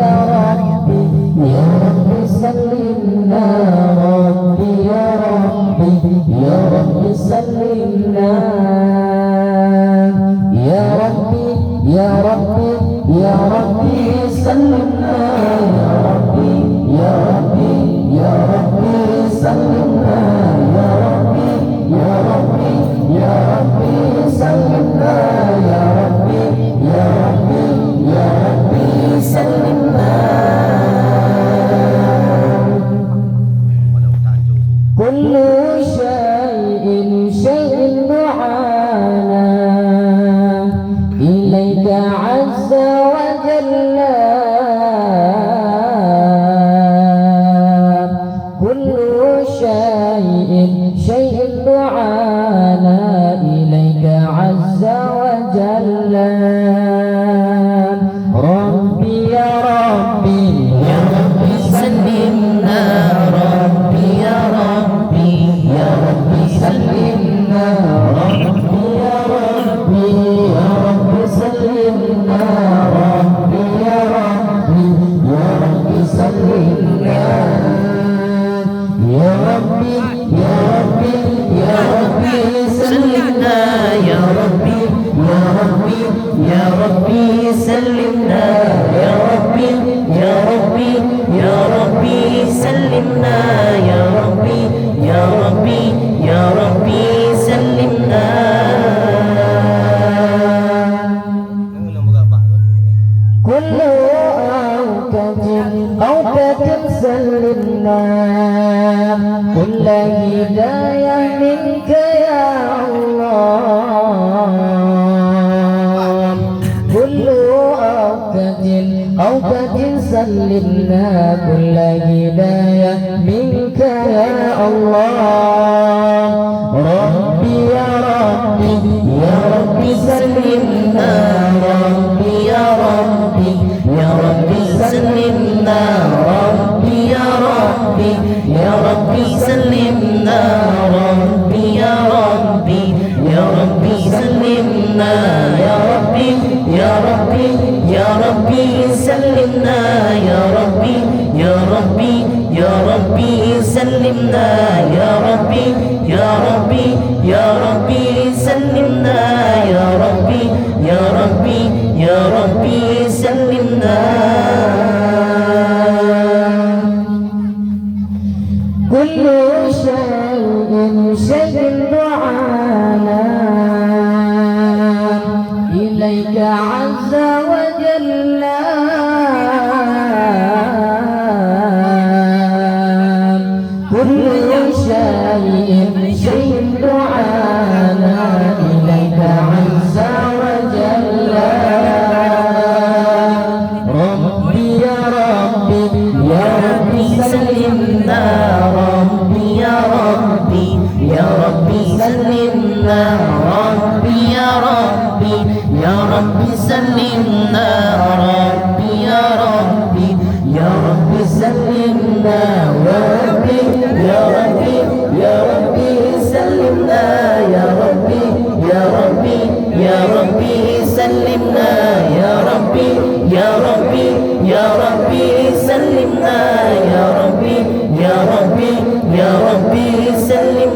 يا ربي يا ربي سلمنا ربي يا ربي يا ربي سلمنا يا ربي يا ربي يا ربي سلمنا يا ربي يا ربي يا ربي سلمنا يا ربي يا ربي يا ربي سلمنا يا ربي يا ربي يا ربي سلمنا كل شيء دعانا إليك عز وجل كل شيء دعانا إليك عز وجل ربي يا ربي يا ربي سلمنا ربي يا ربي يا ربي سلمنا ربي يا ربي يا ربي سلمنا ربي يا ربي يا ربي سلمنا يا ربي يا ربي يا ربي سلمنا يا ربي يا ربي يا ربي سلمنا يا ربي يا ربي يا ربي سلمنا يا ربي يا ربي يا ربي سلمنا كل أوقات سلمنا كل هداية منك يا الله كل أوقات سلمنا كل هداية منك يا الله ربي يا ربي يا ربي سلمنا ربي يا ربي يا ربي سلمنا ربي يا ربي يا ربي سلمنا ربي يا ربي يا ربي سلمنا يا ربي يا ربي يا ربي سلمنا يا ربي يا ربي يا ربي سلمنا يا ربي يا ربي يا ربي سلمنا يا ربي يا ربي يا ربي سلمنا كل شيء دعانا إليك عز وجل كل شيء دعانا إليك عز وجل ربي يا ربي يا ربي سلمنا ربي يا ربي يا ربي سلمنا ربي يا ربي يا ربي سلمنا ربي يا ربي يا ربي سلمنا ربي يا ربي يا ربي سلمنا يا ربي يا ربي يا ربي سلمنا يا ربي يا ربي يا ربي سلمنا يا ربي يا ربي يا ربي سلمنا